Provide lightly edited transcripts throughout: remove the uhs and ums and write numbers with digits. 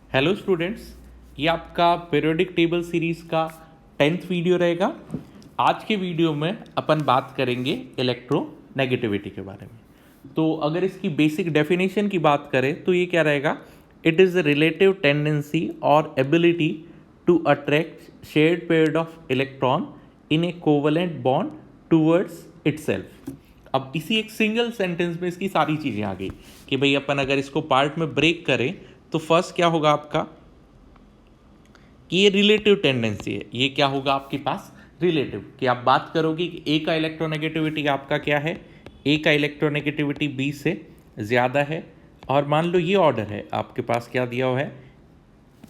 Hello students, ये आपका periodic table series का 10th वीडियो रहेगा। आज के वीडियो में अपन बात करेंगे इलेक्ट्रोनेगेटिविटी के बारे में। तो अगर इसकी बेसिक डेफिनेशन की बात करें तो ये क्या रहेगा, it is a relative tendency or ability to attract shared pair of electron in a covalent bond towards itself. अब इसी एक सिंगल सेंटेंस में इसकी सारी चीज़ें आ गई कि भाई अपन अगर इसको पार्ट में ब्रेक करें तो फर्स्ट क्या होगा आपका कि ये रिलेटिव टेंडेंसी है। ये क्या होगा आपके पास, रिलेटिव, कि आप बात करोगे कि ए का इलेक्ट्रोनेगेटिविटी आपका क्या है, ए का इलेक्ट्रोनेगेटिविटी बी से ज़्यादा है। और मान लो ये ऑर्डर है आपके पास, क्या दिया हुआ है,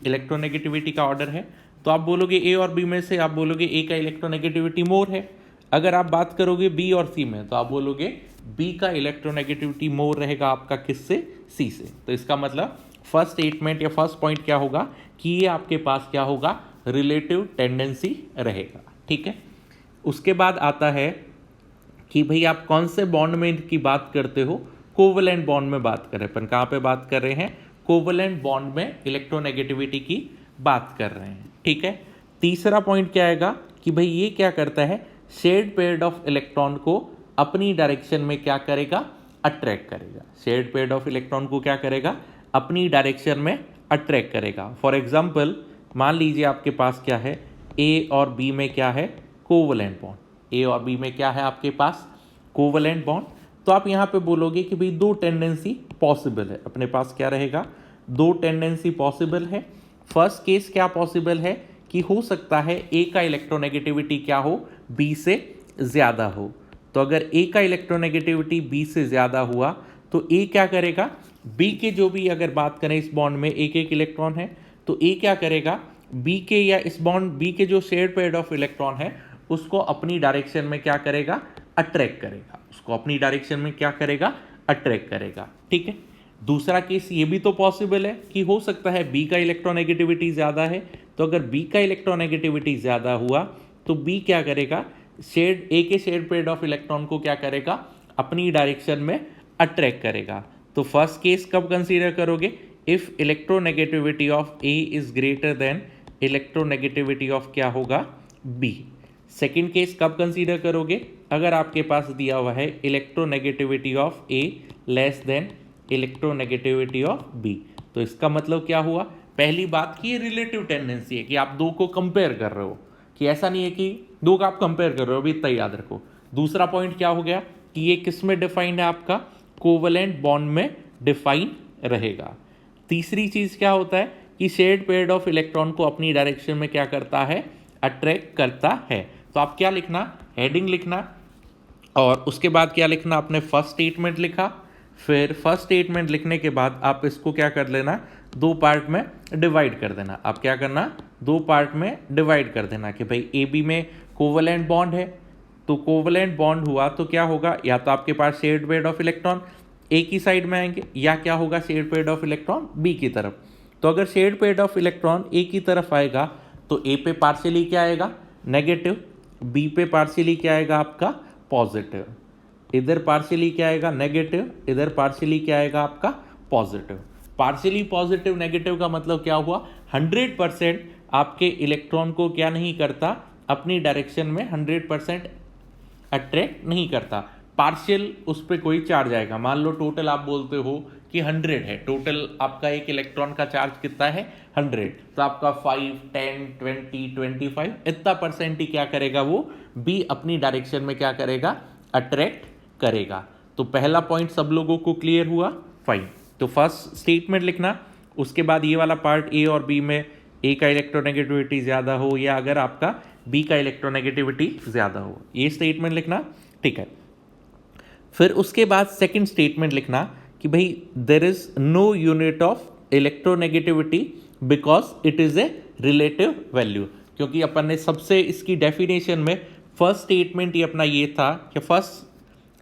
इलेक्ट्रोनेगेटिविटी का ऑर्डर है। तो आप बोलोगे ए और बी में से आप बोलोगे ए का इलेक्ट्रोनेगेटिविटी मोर है। अगर आप बात करोगे बी और सी में तो आप बोलोगे बी का इलेक्ट्रोनेगेटिविटी मोर रहेगा आपका किससे, सी से। तो इसका मतलब फर्स्ट स्टेटमेंट या फर्स्ट पॉइंट क्या होगा कि ये आपके पास क्या होगा, रिलेटिव टेंडेंसी रहेगा। ठीक है, उसके बाद आता है कि भाई आप कौन से बॉन्ड में की बात करते हो, कोवलेंट बॉन्ड में बात कर रहे हैं। अपन कहाँ पे बात कर रहे हैं, कोवलेंट बॉन्ड में इलेक्ट्रोनेगेटिविटी की बात कर रहे हैं। ठीक है, तीसरा पॉइंट क्या आएगा कि भाई ये क्या करता है, शेयर्ड पेयर ऑफ इलेक्ट्रॉन को अपनी डायरेक्शन में क्या करेगा, अट्रैक्ट करेगा। शेयर्ड पेयर ऑफ इलेक्ट्रॉन को क्या करेगा, अपनी डायरेक्शन में अट्रैक्ट करेगा। फॉर एग्जाम्पल मान लीजिए आपके पास क्या है, ए और बी में क्या है, कोवलेंट बॉन्ड। ए और बी में क्या है आपके पास, कोवलेंट बॉन्ड। तो आप यहाँ पे बोलोगे कि भाई दो टेंडेंसी पॉसिबल है, अपने पास क्या रहेगा, दो टेंडेंसी पॉसिबल है। फर्स्ट केस क्या पॉसिबल है कि हो सकता है ए का इलेक्ट्रोनेगेटिविटी क्या हो, बी से ज़्यादा हो। तो अगर ए का इलेक्ट्रोनेगेटिविटी बी से ज़्यादा हुआ तो ए क्या करेगा, बी के जो भी अगर बात करें इस बॉन्ड में एक एक इलेक्ट्रॉन है तो ए क्या करेगा, बी के या इस बॉन्ड बी के जो शेयर्ड पेयर ऑफ इलेक्ट्रॉन है उसको अपनी डायरेक्शन में क्या करेगा, अट्रैक्ट करेगा। उसको अपनी डायरेक्शन में क्या करेगा, अट्रैक्ट करेगा। ठीक है, दूसरा केस ये भी तो पॉसिबल है कि हो सकता है बी का इलेक्ट्रोनेगेटिविटी ज़्यादा है। तो अगर बी का इलेक्ट्रोनेगेटिविटी ज़्यादा हुआ तो बी क्या करेगा, शेयर्ड ए के शेयर्ड पेयर ऑफ इलेक्ट्रॉन को क्या करेगा, अपनी डायरेक्शन में अट्रैक्ट करेगा। तो फर्स्ट केस कब कंसीडर करोगे, if electronegativity of A is greater than electronegativity of क्या होगा, बी। सेकेंड केस कब कंसीडर करोगे, अगर आपके पास दिया हुआ है electronegativity of A less than electronegativity of B. तो इसका मतलब क्या हुआ, पहली बात कि ये रिलेटिव टेंडेंसी है कि आप दो को कंपेयर कर रहे हो, कि ऐसा नहीं है कि दो का आप कंपेयर कर रहे हो, अभी इतना याद रखो। दूसरा पॉइंट क्या हो गया कि ये किस में डिफाइंड है, आपका कोवलेंट बॉन्ड में डिफाइन रहेगा। तीसरी चीज़ क्या होता है कि शेयर्ड पेयर ऑफ इलेक्ट्रॉन को अपनी डायरेक्शन में क्या करता है, अट्रैक्ट करता है। तो आप क्या लिखना, हेडिंग लिखना, और उसके बाद क्या लिखना, आपने फर्स्ट स्टेटमेंट लिखा। फिर फर्स्ट स्टेटमेंट लिखने के बाद आप इसको क्या कर लेना, दो पार्ट में डिवाइड कर देना। आप क्या करना, दो पार्ट में डिवाइड कर देना कि भाई ए बी में कोवलेंट बॉन्ड है, तो कोवलेंट बॉन्ड हुआ तो क्या होगा, या तो आपके पास shared pair of electron A की साइड में आएंगे, या क्या होगा, shared pair of electron B की तरफ। तो अगर shared pair of electron A की तरफ आएगा तो ए पे पार्शियली क्या आएगा, नेगेटिव, बी पे पार्शियली क्या आएगा आपका, पॉजिटिव। इधर पार्शियली क्या आएगा, नेगेटिव, इधर पार्शियली क्या आएगा आपका, पॉजिटिव। पार्शियली पॉजिटिव नेगेटिव का मतलब क्या हुआ, 100% आपके इलेक्ट्रॉन को क्या नहीं करता, अपनी डायरेक्शन में 100% अट्रैक्ट नहीं करता। पार्शियल उस पर कोई चार्ज आएगा। मान लो टोटल आप बोलते हो कि 100 है, टोटल आपका एक इलेक्ट्रॉन का चार्ज कितना है, 100। तो आपका 5, 10, 20, 25 इतना परसेंट ही क्या करेगा, वो बी अपनी डायरेक्शन में क्या करेगा, अट्रैक्ट करेगा। तो पहला पॉइंट सब लोगों को क्लियर हुआ, फाइन। तो फर्स्ट स्टेटमेंट लिखना, उसके बाद ये वाला पार्ट ए और बी में ए का इलेक्ट्रोनेगेटिविटी ज़्यादा हो या अगर आपका बी का इलेक्ट्रोनेगेटिविटी ज़्यादा हो, ये स्टेटमेंट लिखना। ठीक है, फिर उसके बाद सेकंड स्टेटमेंट लिखना कि भाई there is no unit of electronegativity because it is a relative value. क्योंकि अपन ने सबसे इसकी डेफिनेशन में फर्स्ट स्टेटमेंट ही अपना ये था कि फर्स्ट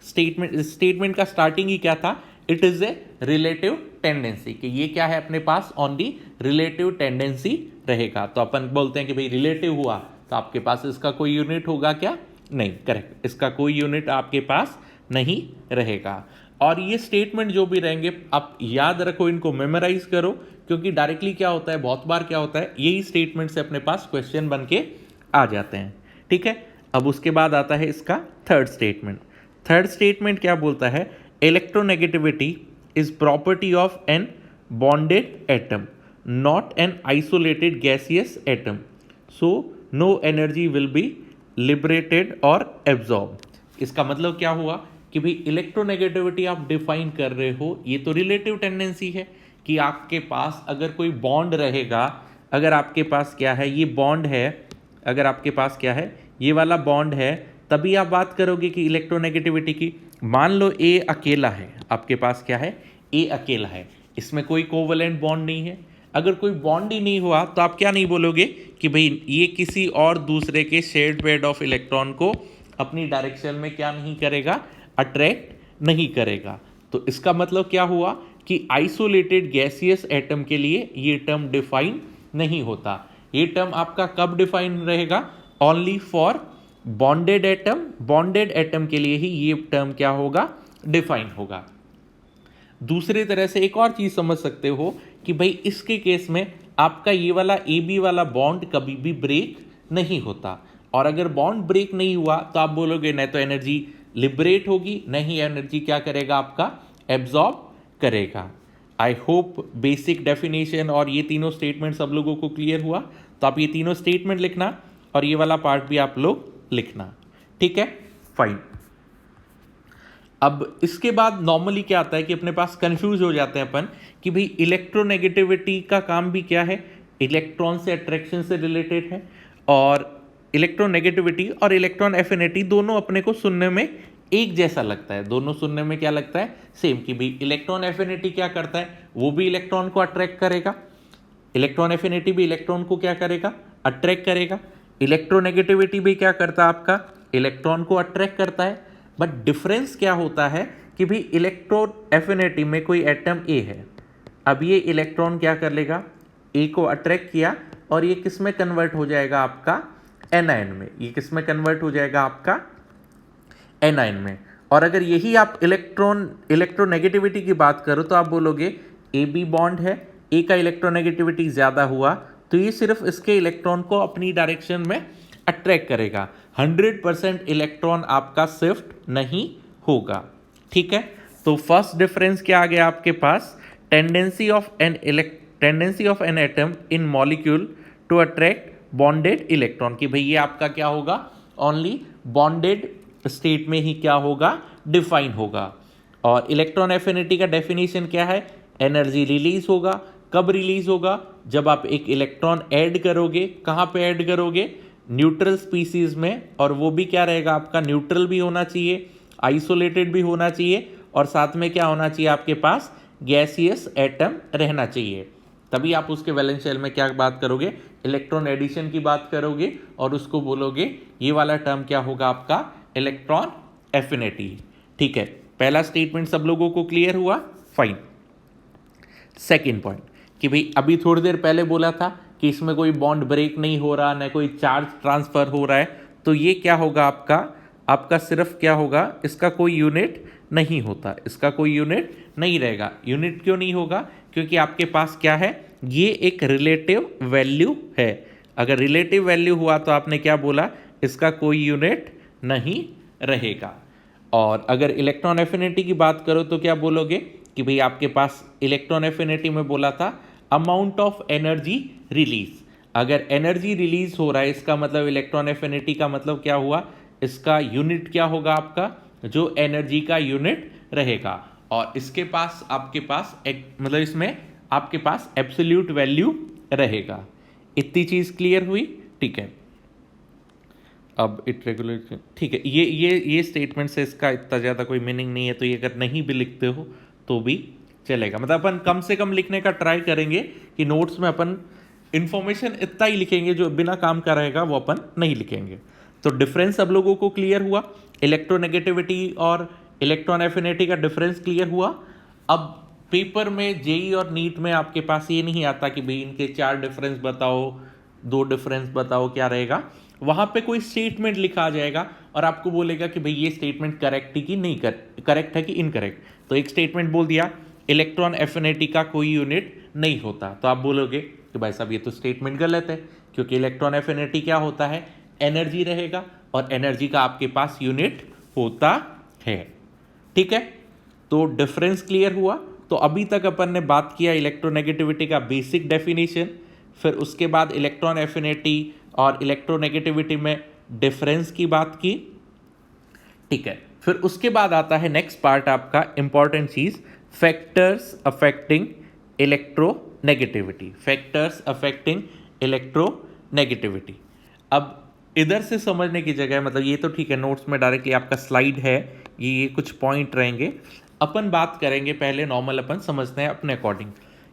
स्टेटमेंट का स्टार्टिंग ही क्या था, it is a relative tendency, कि ये क्या है अपने पास, ओनली रिलेटिव टेंडेंसी रहेगा। तो अपन बोलते हैं कि भाई रिलेटिव हुआ तो आपके पास इसका कोई यूनिट होगा क्या, नहीं, करेक्ट, इसका कोई यूनिट आपके पास नहीं रहेगा। और ये स्टेटमेंट जो भी रहेंगे आप याद रखो, इनको मेमोराइज करो क्योंकि डायरेक्टली क्या होता है, बहुत बार क्या होता है, यही स्टेटमेंट से अपने पास क्वेश्चन बन के आ जाते हैं। ठीक है, अब उसके बाद आता है इसका थर्ड स्टेटमेंट। थर्ड स्टेटमेंट क्या बोलता है, electronegativity is property of an bonded atom not an isolated gaseous atom, so no energy will be liberated और एब्जॉर्ब। इसका मतलब क्या हुआ कि भाई इलेक्ट्रोनेगेटिविटी आप डिफाइन कर रहे हो, ये तो रिलेटिव टेंडेंसी है कि आपके पास अगर कोई बॉन्ड रहेगा, अगर आपके पास क्या है, ये बॉन्ड है, अगर आपके पास क्या है, ये वाला बॉन्ड है, तभी आप बात करोगे कि इलेक्ट्रोनेगेटिविटी की। मान लो ए अकेला है, आपके पास क्या है, ए अकेला है, इसमें कोई कोवलेंट बॉन्ड नहीं है। अगर कोई बॉन्ड ही नहीं हुआ तो आप क्या नहीं बोलोगे कि भाई ये किसी और दूसरे के शेयर्ड पेयर ऑफ इलेक्ट्रॉन को अपनी डायरेक्शन में क्या नहीं करेगा, अट्रैक्ट नहीं करेगा। तो इसका मतलब क्या हुआ कि आइसोलेटेड गैसियस एटम के लिए ये टर्म डिफाइन नहीं होता। ये टर्म आपका कब डिफाइन रहेगा, only for bonded atom. Bonded atom के लिए ही ये टर्म क्या होगा, डिफाइन होगा। दूसरी तरह से एक और चीज समझ सकते हो कि भाई इसके केस में आपका ये वाला ए बी वाला बॉन्ड कभी भी ब्रेक नहीं होता, और अगर बॉन्ड ब्रेक नहीं हुआ तो आप बोलोगे न तो एनर्जी लिबरेट होगी, न ही एनर्जी क्या करेगा, आपका एब्जॉर्ब करेगा। आई होप बेसिक डेफिनेशन और ये तीनों स्टेटमेंट सब लोगों को क्लियर हुआ। तो आप ये तीनों स्टेटमेंट लिखना और ये वाला पार्ट भी आप लोग लिखना। ठीक है, फाइन। अब इसके बाद नॉर्मली क्या आता है कि अपने पास कंफ्यूज हो जाते हैं अपन कि भाई इलेक्ट्रोनेगेटिविटी का काम भी क्या है, इलेक्ट्रॉन से अट्रैक्शन से रिलेटेड है, और इलेक्ट्रोनेगेटिविटी और इलेक्ट्रॉन एफिनिटी दोनों अपने को सुनने में एक जैसा लगता है, दोनों सुनने में क्या लगता है, सेम, कि भाई इलेक्ट्रॉन एफिनिटी क्या करता है, वो भी इलेक्ट्रॉन को अट्रैक्ट करेगा, इलेक्ट्रॉन एफिनिटी भी इलेक्ट्रॉन को क्या करेगा, अट्रैक्ट करेगा। इलेक्ट्रोनेगेटिविटी भी क्या करता है, आपका इलेक्ट्रॉन को अट्रैक्ट करता है। बट डिफरेंस क्या होता है कि भाई इलेक्ट्रॉन एफिनिटी में कोई एटम ए है, अब ये इलेक्ट्रॉन क्या कर लेगा, ए को अट्रैक्ट किया, और ये किस में कन्वर्ट हो जाएगा, आपका एनायन में। ये किस में कन्वर्ट हो जाएगा, आपका एनायन में। और अगर यही आप इलेक्ट्रोनेगेटिविटी की बात करो तो आप बोलोगे ए बी बॉन्ड है, ए का इलेक्ट्रोनेगेटिविटी ज़्यादा हुआ तो ये सिर्फ इसके इलेक्ट्रॉन को अपनी डायरेक्शन में अट्रैक्ट करेगा, 100% इलेक्ट्रॉन आपका शिफ्ट नहीं होगा। ठीक है, तो फर्स्ट डिफरेंस क्या आ गया आपके पास, tendency of an atom in molecule to attract bonded electron, कि भाई ये आपका क्या होगा, ओनली बॉन्डेड स्टेट में ही क्या होगा, डिफाइन होगा। और इलेक्ट्रॉन एफिनिटी का डेफिनेशन क्या है, एनर्जी रिलीज होगा। कब रिलीज होगा, जब आप एक इलेक्ट्रॉन ऐड करोगे, कहाँ पे ऐड करोगे, न्यूट्रल स्पीसीज में, और वो भी क्या रहेगा, आपका न्यूट्रल भी होना चाहिए, आइसोलेटेड भी होना चाहिए, और साथ में क्या होना चाहिए, आपके पास गैसियस एटम रहना चाहिए। तभी आप उसके वैलेंस शेल में क्या बात करोगे, इलेक्ट्रॉन एडिशन की बात करोगे, और उसको बोलोगे ये वाला टर्म क्या होगा, आपका इलेक्ट्रॉन एफिनिटी। ठीक है, पहला स्टेटमेंट सब लोगों को क्लियर हुआ, फाइन। सेकेंड पॉइंट कि भाई अभी थोड़ी देर पहले बोला था कि इसमें कोई बॉन्ड ब्रेक नहीं हो रहा, न कोई चार्ज ट्रांसफर हो रहा है, तो ये क्या होगा, आपका सिर्फ क्या होगा, इसका कोई यूनिट नहीं होता, इसका कोई यूनिट नहीं रहेगा। यूनिट क्यों नहीं होगा, क्योंकि आपके पास क्या है, ये एक रिलेटिव वैल्यू है। अगर रिलेटिव वैल्यू हुआ तो आपने क्या बोला, इसका कोई यूनिट नहीं रहेगा। और अगर इलेक्ट्रॉन एफिनिटी की बात करो तो क्या बोलोगे कि भाई आपके पास इलेक्ट्रॉन एफिनिटी में बोला था अमाउंट ऑफ एनर्जी रिलीज। अगर एनर्जी रिलीज हो रहा है, इसका मतलब इलेक्ट्रॉन एफिनिटी का मतलब क्या हुआ, इसका यूनिट क्या होगा, आपका जो एनर्जी का यूनिट रहेगा। और इसके पास आपके पास मतलब इसमें आपके पास एब्सोल्यूट वैल्यू रहेगा। इतनी चीज क्लियर हुई, ठीक है। अब इट रेगुलर, ठीक है, ये स्टेटमेंट से इसका इतना ज़्यादा कोई मीनिंग नहीं है, तो ये अगर नहीं भी लिखते हो तो भी चलेगा। मतलब अपन कम से कम लिखने का ट्राई करेंगे कि नोट्स में अपन इंफॉर्मेशन इतना ही लिखेंगे, जो बिना काम का रहेगा वो अपन नहीं लिखेंगे। तो डिफरेंस सब लोगों को क्लियर हुआ, इलेक्ट्रोनेगेटिविटी और इलेक्ट्रॉन एफिनिटी का डिफरेंस क्लियर हुआ। अब पेपर में जेई और नीट में आपके पास ये नहीं आता कि भाई इनके 4 डिफरेंस बताओ, 2 डिफरेंस बताओ, क्या रहेगा, वहाँ पे कोई स्टेटमेंट लिखा आ जाएगा और आपको बोलेगा कि भाई ये स्टेटमेंट करेक्ट है कि नहीं करेक्ट है कि इनकरेक्ट। तो एक स्टेटमेंट बोल दिया इलेक्ट्रॉन एफिनिटी का कोई यूनिट नहीं होता। तो आप बोलोगे कि भाई साहब ये तो स्टेटमेंट गलत है, क्योंकि इलेक्ट्रॉन एफिनिटी क्या होता है, एनर्जी रहेगा, और एनर्जी का आपके पास यूनिट होता है। ठीक है, तो डिफरेंस क्लियर हुआ। तो अभी तक अपन ने बात किया इलेक्ट्रोनेगेटिविटी का बेसिक डेफिनेशन, फिर उसके बाद इलेक्ट्रॉन एफिनिटी और इलेक्ट्रोनेगेटिविटी में डिफरेंस की बात की। ठीक है, फिर उसके बाद आता है नेक्स्ट पार्ट आपका इंपॉर्टेंट चीज, factors affecting electronegativity. Factors affecting electronegativity. अब इधर से समझने की जगह, मतलब ये तो ठीक है नोट्स में डायरेक्टली आपका स्लाइड है, ये कुछ पॉइंट रहेंगे। अपन बात करेंगे पहले नॉर्मल, अपन समझते हैं अपने अकॉर्डिंग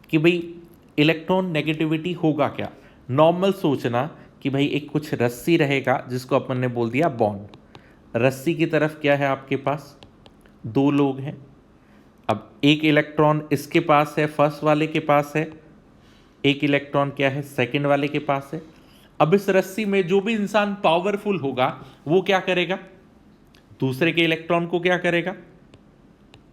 कि भाई इलेक्ट्रॉन नेगेटिविटी होगा क्या। नॉर्मल सोचना कि भाई एक कुछ रस्सी रहेगा जिसको अपन ने बोल दिया बॉन्ड। रस्सी की तरफ क्या है आपके पास, दो लोग हैं। अब एक इलेक्ट्रॉन इसके पास है, फर्स्ट वाले के पास है, एक इलेक्ट्रॉन क्या है, सेकंड वाले के पास है। अब इस रस्सी में जो भी इंसान पावरफुल होगा वो क्या करेगा, दूसरे के इलेक्ट्रॉन को क्या करेगा,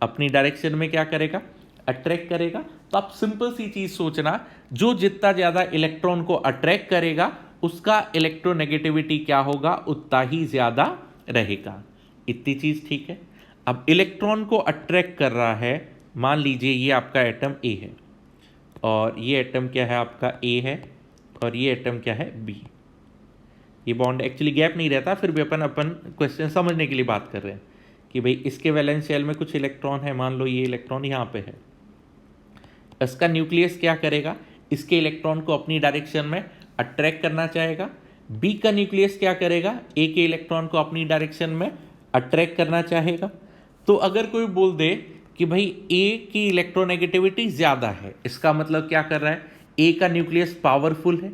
अपनी डायरेक्शन में क्या करेगा, अट्रैक्ट करेगा। तो आप सिंपल सी चीज सोचना, जो जितना ज्यादा इलेक्ट्रॉन को अट्रैक्ट करेगा उसका इलेक्ट्रोनेगेटिविटी क्या होगा, उतना ही ज्यादा रहेगा। इतनी चीज ठीक है। अब इलेक्ट्रॉन को अट्रैक्ट कर रहा है, मान लीजिए ये आपका एटम ए है, और ये एटम क्या है आपका ए है, और ये एटम क्या है बी। ये बॉन्ड एक्चुअली गैप नहीं रहता, फिर भी अपन क्वेश्चन समझने के लिए बात कर रहे हैं कि भाई इसके वैलेंस शेल में कुछ इलेक्ट्रॉन है, मान लो ये इलेक्ट्रॉन यहाँ पे है। इसका न्यूक्लियस क्या करेगा, इसके इलेक्ट्रॉन को अपनी डायरेक्शन में अट्रैक्ट करना चाहेगा। बी का न्यूक्लियस क्या करेगा, ए के इलेक्ट्रॉन को अपनी डायरेक्शन में अट्रैक्ट करना चाहेगा। तो अगर कोई बोल दे कि भाई ए की इलेक्ट्रोनेगेटिविटी ज़्यादा है, इसका मतलब क्या कर रहा है, ए का न्यूक्लियस पावरफुल है।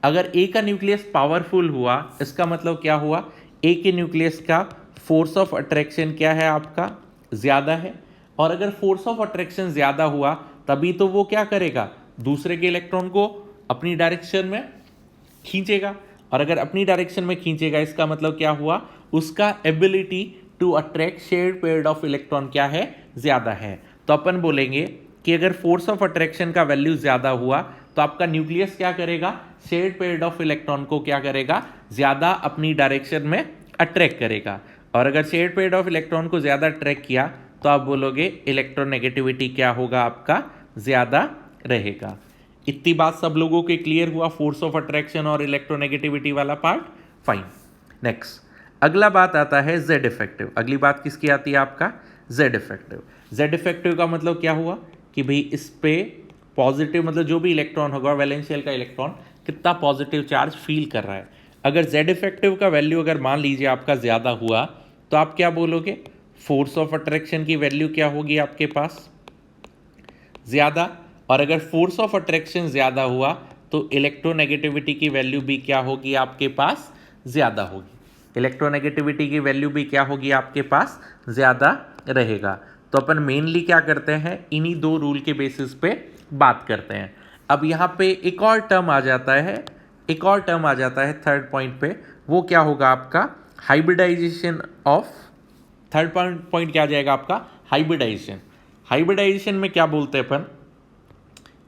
अगर ए का न्यूक्लियस पावरफुल हुआ, इसका मतलब क्या हुआ, ए के न्यूक्लियस का फोर्स ऑफ अट्रैक्शन क्या है आपका, ज़्यादा है। और अगर फोर्स ऑफ अट्रैक्शन ज़्यादा हुआ तभी तो वो क्या करेगा, दूसरे के इलेक्ट्रॉन को अपनी डायरेक्शन में खींचेगा। और अगर अपनी डायरेक्शन में खींचेगा, इसका मतलब क्या हुआ, उसका ability to attract shared pair of electron क्या है, ज़्यादा है। तो अपन बोलेंगे कि अगर फोर्स ऑफ अट्रैक्शन का वैल्यू ज़्यादा हुआ तो आपका न्यूक्लियस क्या करेगा, शेयर्ड पेयर ऑफ इलेक्ट्रॉन को क्या करेगा, ज़्यादा अपनी डायरेक्शन में अट्रैक्ट करेगा। और अगर शेयर्ड पेयर ऑफ इलेक्ट्रॉन को ज़्यादा अट्रैक्ट किया तो आप बोलोगे इलेक्ट्रोनेगेटिविटी क्या होगा आपका, ज़्यादा रहेगा। इतनी बात सब लोगों के क्लियर हुआ, फोर्स ऑफ अट्रैक्शन और इलेक्ट्रोनेगेटिविटी वाला पार्ट, फाइन। नेक्स्ट अगला बात आता है जेड इफेक्टिव। अगली बात किसकी आती है आपका, जेड इफेक्टिव। जेड इफेक्टिव का मतलब क्या हुआ कि भाई इस पे पॉजिटिव, मतलब जो भी इलेक्ट्रॉन होगा, वैलेंस शेल का इलेक्ट्रॉन कितना पॉजिटिव चार्ज फील कर रहा है। अगर जेड इफेक्टिव का वैल्यू अगर मान लीजिए आपका ज़्यादा हुआ तो आप क्या बोलोगे, फोर्स ऑफ अट्रैक्शन की वैल्यू क्या होगी आपके पास, ज़्यादा। और अगर फोर्स ऑफ अट्रैक्शन ज़्यादा हुआ तो इलेक्ट्रोनेगेटिविटी की वैल्यू भी क्या होगी आपके पास, ज़्यादा होगी। इलेक्ट्रोनेगेटिविटी की वैल्यू भी क्या होगी आपके पास, ज़्यादा रहेगा। तो अपन मेनली क्या करते हैं, इन्हीं दो रूल के बेसिस पे बात करते हैं। अब यहाँ पे एक और टर्म आ जाता है, एक और टर्म आ जाता है थर्ड पॉइंट पे, वो क्या होगा आपका, हाइब्रिडाइजेशन ऑफ। थर्ड पॉइंट क्या आ जाएगा आपका, हाइब्रिडाइजेशन। हाइब्रिडाइजेशन में क्या बोलते हैं अपन,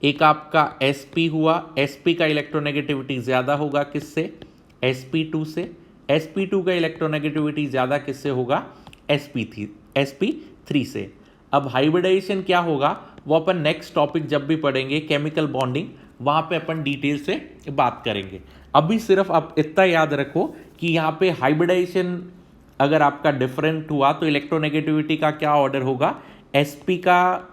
एक आपका sp हुआ, sp का इलेक्ट्रोनेगेटिविटी ज़्यादा होगा किससे, sp2 से। sp2 का इलेक्ट्रोनेगेटिविटी ज़्यादा किससे होगा, sp3 से। अब हाइब्रिडाइजेशन क्या होगा वो अपन नेक्स्ट टॉपिक जब भी पढ़ेंगे, केमिकल बॉन्डिंग, वहाँ पे अपन डिटेल से बात करेंगे। अभी सिर्फ आप इतना याद रखो कि यहाँ पे हाइब्रिडाइजेशन अगर आपका डिफरेंट हुआ तो इलेक्ट्रोनेगेटिविटी का क्या ऑर्डर होगा, sp का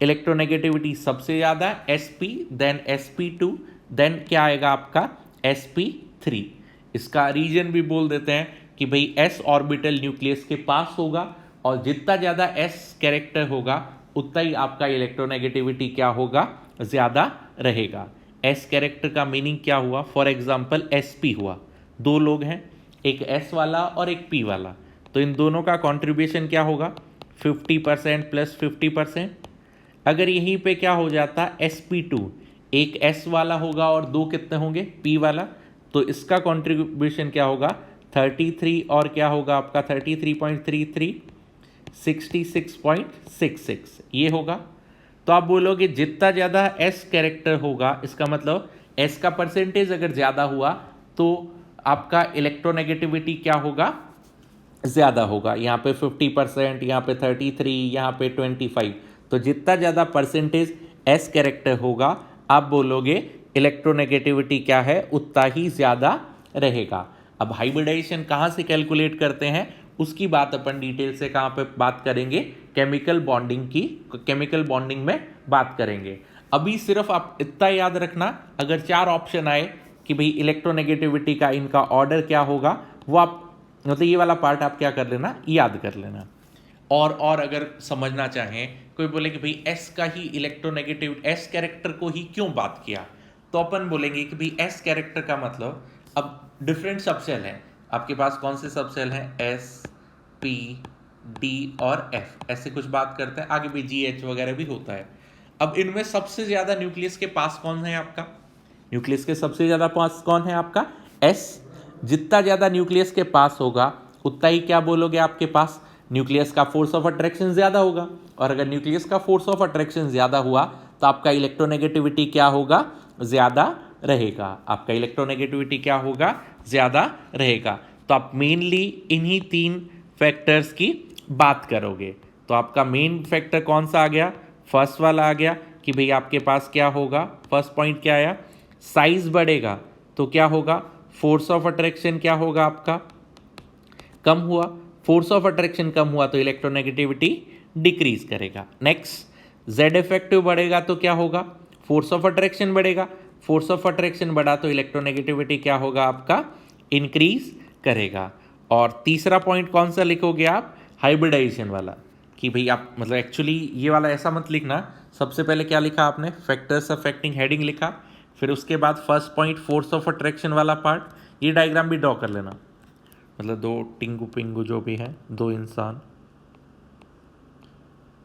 इलेक्ट्रोनेगेटिविटी सबसे ज़्यादा, sp देन sp2 देन क्या आएगा आपका sp3। इसका रीजन भी बोल देते हैं कि भाई s ऑर्बिटल न्यूक्लियस के पास होगा, और जितना ज़्यादा s कैरेक्टर होगा उतना ही आपका इलेक्ट्रोनेगेटिविटी क्या होगा, ज़्यादा रहेगा। s कैरेक्टर का मीनिंग क्या हुआ, फॉर एग्जाम्पल sp हुआ, दो लोग हैं, एक s वाला और एक p वाला, तो इन दोनों का कॉन्ट्रीब्यूशन क्या होगा, 50% प्लस 50%। अगर यहीं पे क्या हो जाता sp2, एक s वाला होगा और दो कितने होंगे, p वाला, तो इसका कंट्रीब्यूशन क्या होगा 33, और क्या होगा आपका 33.33, 66.66 ये होगा। तो आप बोलोगे जितना ज़्यादा एस कैरेक्टर होगा, इसका मतलब एस का परसेंटेज अगर ज़्यादा हुआ तो आपका इलेक्ट्रोनेगेटिविटी क्या होगा, ज़्यादा होगा। यहाँ पे 50%, यहाँ पे 33, यहाँ पे 25। तो जितना ज़्यादा परसेंटेज एस कैरेक्टर होगा, आप बोलोगे इलेक्ट्रोनेगेटिविटी क्या है, उतना ही ज़्यादा रहेगा। अब हाइब्रिडाइजेशन कहाँ से कैलकुलेट करते हैं उसकी बात अपन डिटेल से कहाँ पे बात करेंगे, केमिकल बॉन्डिंग की, केमिकल बॉन्डिंग में बात करेंगे। अभी सिर्फ आप इतना याद रखना, अगर 4 ऑप्शन आए कि भाई इलेक्ट्रोनेगेटिविटी का इनका ऑर्डर क्या होगा, वो आप मतलब ये वाला पार्ट आप क्या कर लेना, याद कर लेना। और अगर समझना चाहें, कोई बोले कि भाई एस का ही इलेक्ट्रोनेगेटिव, एस कैरेक्टर को ही क्यों बात किया, तो अपन बोलेंगे कि भाई एस कैरेक्टर का मतलब, अब डिफरेंट सबसेल हैं आपके पास, कौन से सबसेल हैं, एस, पी, डी और एफ, ऐसे कुछ बात करते हैं, आगे भी जी, एच वगैरह भी होता है। अब इनमें सबसे ज्यादा न्यूक्लियस के पास कौन है आपका, न्यूक्लियस के सबसे ज्यादा पास कौन है आपका, एस। जितना ज्यादा न्यूक्लियस के पास होगा उतना ही क्या बोलोगे, आपके पास न्यूक्लियस का फोर्स ऑफ अट्रैक्शन ज्यादा होगा, और अगर न्यूक्लियस का फोर्स ऑफ अट्रैक्शन ज्यादा हुआ तो आपका इलेक्ट्रोनेगेटिविटी क्या होगा, ज्यादा रहेगा। आपका इलेक्ट्रोनेगेटिविटी क्या होगा, ज्यादा रहेगा। तो आप मेनली इन्हीं 3 फैक्टर्स की बात करोगे। तो आपका मेन फैक्टर कौन सा आ गया, फर्स्ट वाला आ गया कि भाई आपके पास क्या होगा, फर्स्ट पॉइंट क्या आया, साइज बढ़ेगा तो क्या होगा, फोर्स ऑफ अट्रैक्शन क्या होगा आपका, कम हुआ। फोर्स ऑफ अट्रैक्शन कम हुआ तो इलेक्ट्रोनेगेटिविटी डिक्रीज करेगा। नेक्स्ट, जेड इफेक्टिव बढ़ेगा तो क्या होगा, फोर्स ऑफ अट्रैक्शन बढ़ेगा। फोर्स ऑफ अट्रैक्शन बढ़ा तो इलेक्ट्रोनेगेटिविटी क्या होगा आपका, इंक्रीज करेगा। और तीसरा पॉइंट कौन सा लिखोगे आप, हाइब्रिडाइजेशन वाला, कि भाई आप मतलब एक्चुअली ये वाला ऐसा मत लिखना, सबसे पहले क्या लिखा आपने, फैक्टर्स अफेक्टिंग हेडिंग लिखा, फिर उसके बाद first point force of attraction वाला पार्ट, ये डायग्राम भी ड्रॉ कर लेना, मतलब 2 टिंगू पिंगू जो भी हैं, 2 इंसान,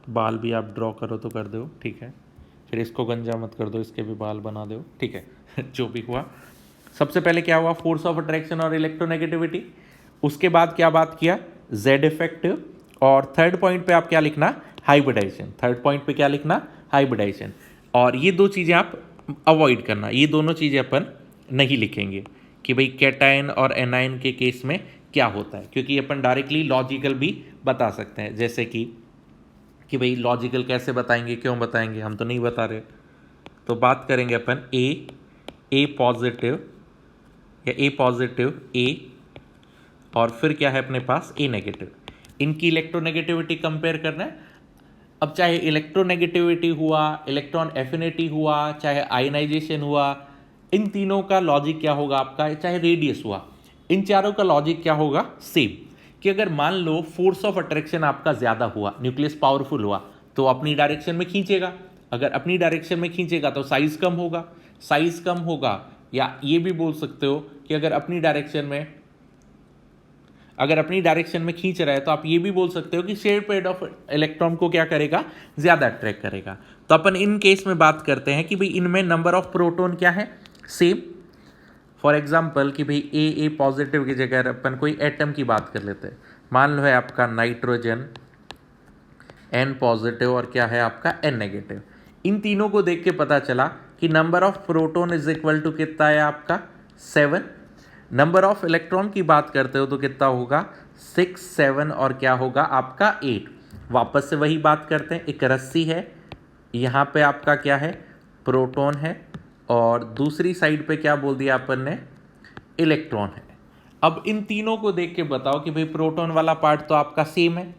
बाल भी आप ड्रॉ करो तो कर दो, ठीक है, फिर इसको गंजा मत कर दो, इसके भी बाल बना दो, ठीक है। जो भी हुआ, सबसे पहले क्या हुआ, फोर्स ऑफ अट्रैक्शन और इलेक्ट्रोनेगेटिविटी, उसके बाद क्या बात किया, जेड इफेक्टिव, और थर्ड पॉइंट पे आप क्या लिखना, हाइब्रिडाइजेशन। थर्ड पॉइंट पे क्या लिखना, हाइब्रिडाइजेशन। और ये 2 चीज़ें आप अवॉइड करना, ये दोनों चीज़ें अपन नहीं लिखेंगे कि भाई कैटायन और एनायन के केस में क्या होता है, क्योंकि अपन डायरेक्टली लॉजिकल भी बता सकते हैं, जैसे कि भाई लॉजिकल कैसे बताएंगे, क्यों बताएंगे, हम तो नहीं बता रहे। तो बात करेंगे अपन ए पॉजिटिव या ए पॉजिटिव ए, और फिर क्या है अपने पास ए नेगेटिव, इनकी इलेक्ट्रोनेगेटिविटी कंपेयर करना है। अब चाहे इलेक्ट्रोनेगेटिविटी हुआ, इलेक्ट्रॉन एफिनिटी हुआ, चाहे आयनाइजेशन हुआ, इन तीनों का लॉजिक क्या होगा आपका, चाहे रेडियस हुआ, इन चारों का लॉजिक क्या होगा, सेम। कि अगर मान लो फोर्स ऑफ अट्रैक्शन आपका ज़्यादा हुआ, न्यूक्लियस पावरफुल हुआ, तो अपनी डायरेक्शन में खींचेगा, अगर अपनी डायरेक्शन में खींचेगा तो साइज कम होगा, साइज कम होगा। या ये भी बोल सकते हो कि अगर अपनी डायरेक्शन में खींच रहा है तो आप ये भी बोल सकते हो कि शेयर पेड ऑफ इलेक्ट्रॉन को क्या करेगा, ज़्यादा अट्रैक्ट करेगा। तो अपन इन केस में बात करते हैं कि भाई इनमें नंबर ऑफ प्रोटॉन क्या है, सेम। फॉर एग्जाम्पल कि भाई ए पॉजिटिव की जगह अपन कोई एटम की बात कर लेते हैं, मान लो है आपका नाइट्रोजन, एन पॉजिटिव और क्या है आपका एन नेगेटिव। इन तीनों को देख के पता चला कि number of proton is equal to कितना है आपका, 7। नंबर ऑफ इलेक्ट्रॉन की बात करते हो तो कितना होगा, 6, 7 और क्या होगा आपका 8। वापस से वही बात करते हैं, एक रस्सी है, यहाँ पे आपका क्या है, प्रोटॉन है, और दूसरी साइड पे क्या बोल दिया अपन ने, इलेक्ट्रॉन है। अब इन तीनों को देख के बताओ कि भाई प्रोटॉन वाला पार्ट तो आपका सेम है,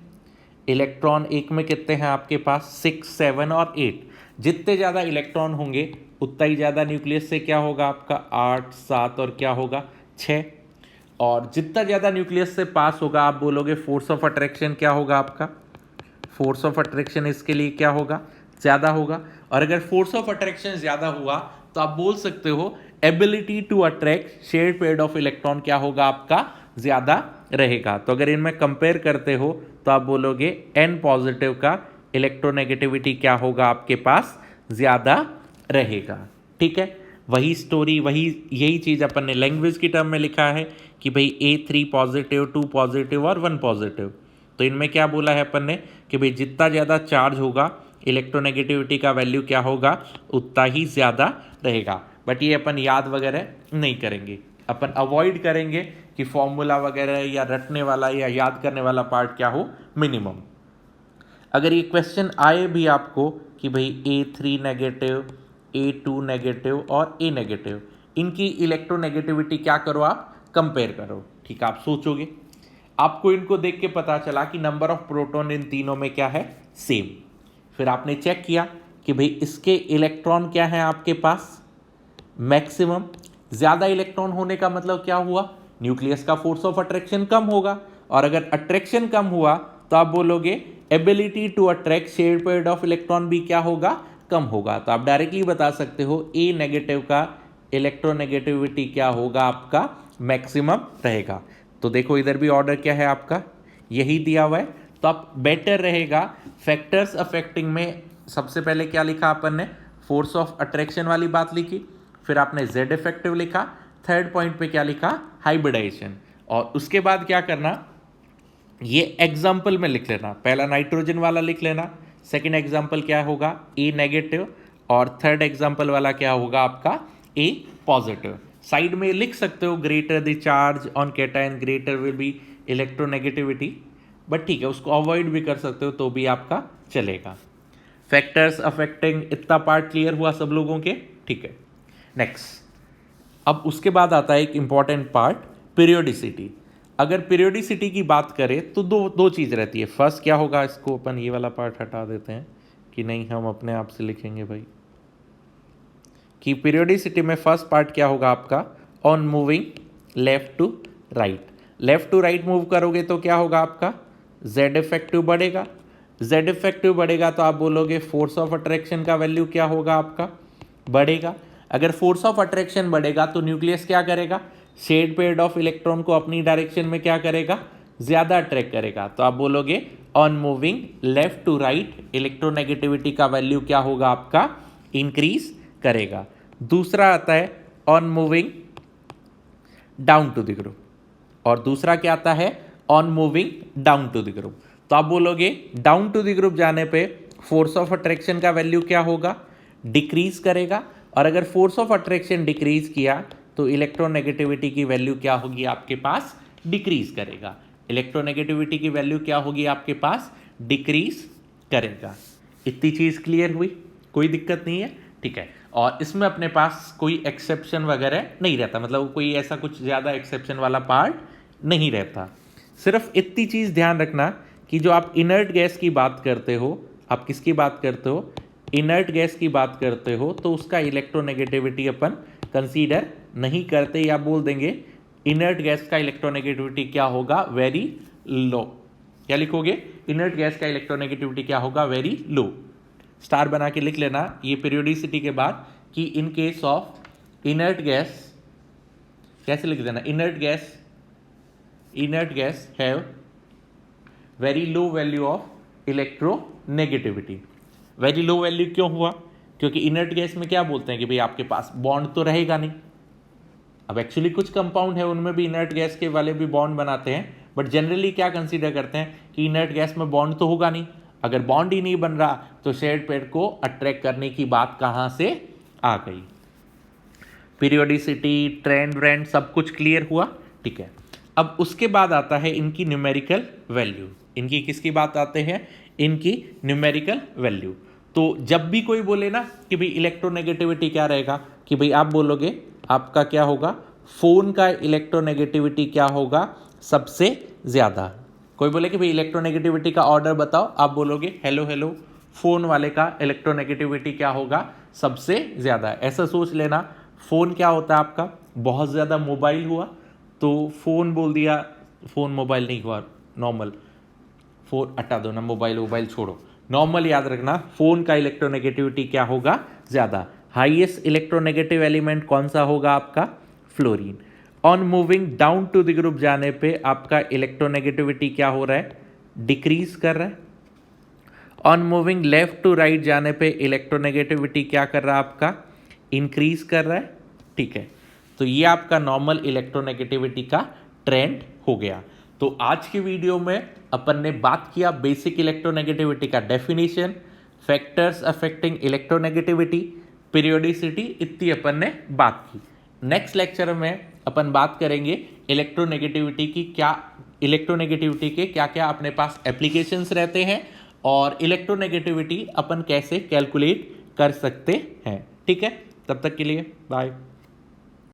इलेक्ट्रॉन एक में कितने हैं आपके पास, 6, 7 और 8। जितने ज़्यादा इलेक्ट्रॉन होंगे उतना ही ज़्यादा न्यूक्लियस से क्या होगा आपका, 8, 7 और क्या होगा 6। और जितना ज़्यादा न्यूक्लियस से पास होगा आप बोलोगे फोर्स ऑफ अट्रैक्शन क्या होगा आपका, फोर्स ऑफ अट्रैक्शन इसके लिए क्या होगा, ज़्यादा होगा। और अगर फोर्स ऑफ अट्रैक्शन ज़्यादा हुआ तो आप बोल सकते हो ability to attract share pair of electron क्या होगा आपका, ज़्यादा रहेगा। तो अगर इनमें कंपेयर करते हो तो आप बोलोगे एन पॉजिटिव का इलेक्ट्रोनेगेटिविटी क्या होगा आपके पास, ज़्यादा रहेगा। ठीक है, वही स्टोरी, वही यही चीज़ अपन ने लैंग्वेज की टर्म में लिखा है कि भाई A3 पॉजिटिव, 2 पॉजिटिव और 1 पॉजिटिव। तो इनमें क्या बोला है अपन ने कि भाई जितना ज़्यादा चार्ज होगा इलेक्ट्रोनेगेटिविटी का वैल्यू क्या होगा, उतना ही ज़्यादा रहेगा। बट ये अपन याद वगैरह नहीं करेंगे, अपन अवॉइड करेंगे कि फॉर्मूला वगैरह या रटने वाला या याद करने वाला पार्ट क्या हो, मिनिमम। अगर ये क्वेश्चन आए भी आपको कि भाई A3 नेगेटिव, A2 नेगेटिव और A नेगेटिव, इनकी इलेक्ट्रोनेगेटिविटी क्या करो, आप कंपेयर करो, ठीक है। आप सोचोगे, आपको इनको देख के पता चला कि नंबर ऑफ प्रोटॉन इन तीनों में क्या है, सेम। फिर आपने चेक किया कि भाई इसके इलेक्ट्रॉन क्या है आपके पास, मैक्सिमम। ज़्यादा इलेक्ट्रॉन होने का मतलब क्या हुआ, न्यूक्लियस का फोर्स ऑफ अट्रैक्शन कम होगा, और अगर अट्रैक्शन कम हुआ तो आप बोलोगे ability to attract shared pair of electron भी क्या होगा, कम होगा। तो आप डायरेक्टली बता सकते हो ए नेगेटिव का इलेक्ट्रोनेगेटिविटी क्या होगा, आपका मैक्सिमम रहेगा। तो देखो इधर भी ऑर्डर क्या है आपका, यही दिया हुआ है। तो आप बेटर रहेगा फैक्टर्स अफेक्टिंग में सबसे पहले क्या लिखा अपन ने, फोर्स ऑफ अट्रैक्शन वाली बात लिखी, फिर आपने जेड इफेक्टिव लिखा, थर्ड पॉइंट पे क्या लिखा, हाइब्रिडाइजेशन। और उसके बाद क्या करना, ये एग्जाम्पल में लिख लेना, पहला नाइट्रोजन वाला लिख लेना, सेकेंड एग्जाम्पल क्या होगा, ए नेगेटिव, और थर्ड एग्जाम्पल वाला क्या होगा आपका, ए पॉजिटिव। साइड में लिख सकते हो greater the charge on cation greater will be electronegativity, but ठीक है, उसको अवॉइड भी कर सकते हो तो भी आपका चलेगा। फैक्टर्स अफेक्टिंग, इतना पार्ट क्लियर हुआ सब लोगों के, ठीक है। नेक्स्ट, अब उसके बाद आता है एक इंपॉर्टेंट पार्ट, पीरियोडिसिटी। अगर पीरियोडिसिटी की बात करें तो दो चीज़ रहती है। फर्स्ट क्या होगा, इसको अपन ये वाला पार्ट हटा देते हैं कि नहीं, हम अपने आप से लिखेंगे भाई, कि पीरियोडिसिटी में फर्स्ट पार्ट क्या होगा आपका, on moving left to right. Left to right move करोगे तो क्या होगा आपका, जेड इफेक्टिव बढ़ेगा। जेड इफेक्टिव बढ़ेगा तो आप बोलोगे फोर्स ऑफ अट्रैक्शन का वैल्यू क्या होगा आपका, बढ़ेगा। अगर फोर्स ऑफ अट्रैक्शन बढ़ेगा तो न्यूक्लियस क्या करेगा, शेड पेयर्ड ऑफ इलेक्ट्रॉन को अपनी डायरेक्शन में क्या करेगा, ज़्यादा अट्रैक्ट करेगा। तो आप बोलोगे on moving left to right electronegativity का वैल्यू क्या होगा आपका, इंक्रीज करेगा। दूसरा आता है on moving down to the group, और दूसरा क्या आता है, on moving down to the group. तो आप बोलोगे डाउन टू द ग्रुप जाने पे फोर्स ऑफ अट्रैक्शन का वैल्यू क्या होगा, डिक्रीज करेगा। और अगर फोर्स ऑफ अट्रैक्शन डिक्रीज किया तो इलेक्ट्रोनेगेटिविटी की वैल्यू क्या होगी आपके पास, डिक्रीज करेगा। इलेक्ट्रोनेगेटिविटी की वैल्यू क्या होगी आपके पास, डिक्रीज करेगा। इतनी चीज़ क्लियर हुई, कोई दिक्कत नहीं है, ठीक है। और इसमें अपने पास कोई एक्सेप्शन वगैरह नहीं रहता, मतलब कोई ऐसा कुछ ज़्यादा एक्सेप्शन वाला पार्ट नहीं रहता। सिर्फ इतनी चीज़ ध्यान रखना कि जो आप इनर्ट गैस की बात करते हो, आप किसकी बात करते हो, इनर्ट गैस की बात करते हो, तो उसका इलेक्ट्रोनेगेटिविटी अपन कंसीडर नहीं करते, या बोल देंगे इनर्ट गैस का इलेक्ट्रोनेगेटिविटी क्या होगा, वेरी लो। क्या लिखोगे, इनर्ट गैस का इलेक्ट्रोनेगेटिविटी क्या होगा, वेरी लो। स्टार बना के लिख लेना ये पीरियोडिसिटी के बाद कि in case of inert gas, कैसे लिख देना, inert guys have very low value of electronegativity. Very low value क्यों हुआ, क्योंकि इनर्ट गैस में क्या बोलते हैं कि भाई आपके पास बॉन्ड तो रहेगा नहीं। अब एक्चुअली कुछ कंपाउंड है उनमें भी इनर्ट गैस के वाले भी बॉन्ड बनाते हैं, बट जनरली क्या कंसीडर करते हैं कि इनर्ट गैस में बॉन्ड तो होगा नहीं। अगर बॉन्ड ही नहीं बन रहा तो शेयर्ड पेयर को अट्रैक्ट करने की बात कहाँ से आ गई। पीरियोडिसिटी, ट्रेंड व्रेंड सब कुछ क्लियर हुआ, ठीक है। अब उसके बाद आता है इनकी न्यूमेरिकल वैल्यू। इनकी किसकी बात आते हैं, इनकी न्यूमेरिकल वैल्यू। तो जब भी कोई बोले ना कि भाई इलेक्ट्रोनेगेटिविटी क्या रहेगा, कि भाई आप बोलोगे आपका क्या होगा, फोन का इलेक्ट्रोनेगेटिविटी क्या होगा सबसे ज़्यादा। कोई बोले कि भाई इलेक्ट्रोनेगेटिविटी का ऑर्डर बताओ, आप बोलोगे हेलो हेलो, फ़ोन वाले का इलेक्ट्रोनेगेटिविटी क्या होगा सबसे ज़्यादा। ऐसा सोच लेना, फ़ोन क्या होता है आपका, बहुत ज़्यादा मोबाइल हुआ तो फ़ोन बोल दिया, फ़ोन मोबाइल नहीं हुआ, नॉर्मल। फ़ोन हटा दो ना, मोबाइल छोड़ो, नॉर्मल याद रखना, फ़ोन का इलेक्ट्रोनेगेटिविटी क्या होगा ज़्यादा। हाईएस्ट इलेक्ट्रोनेगेटिव एलिमेंट कौन सा होगा आपका, fluorine. On moving down to the group जाने पे आपका इलेक्ट्रोनेगेटिविटी क्या हो रहा है, डिक्रीज कर रहा है। On moving left to right जाने पे इलेक्ट्रोनेगेटिविटी क्या कर रहा है आपका, इंक्रीज कर रहा है, ठीक है। तो ये आपका नॉर्मल इलेक्ट्रोनेगेटिविटी का ट्रेंड हो गया। तो आज की वीडियो में अपन ने बात किया बेसिक इलेक्ट्रोनेगेटिविटी का definition, factors affecting electronegativity, periodicity, इतनी अपन ने बात की। नेक्स्ट लेक्चर में अपन बात करेंगे इलेक्ट्रोनेगेटिविटी के क्या क्या अपने पास एप्लीकेशंस रहते हैं और इलेक्ट्रोनेगेटिविटी अपन कैसे कैलकुलेट कर सकते हैं। ठीक है, तब तक के लिए बाय।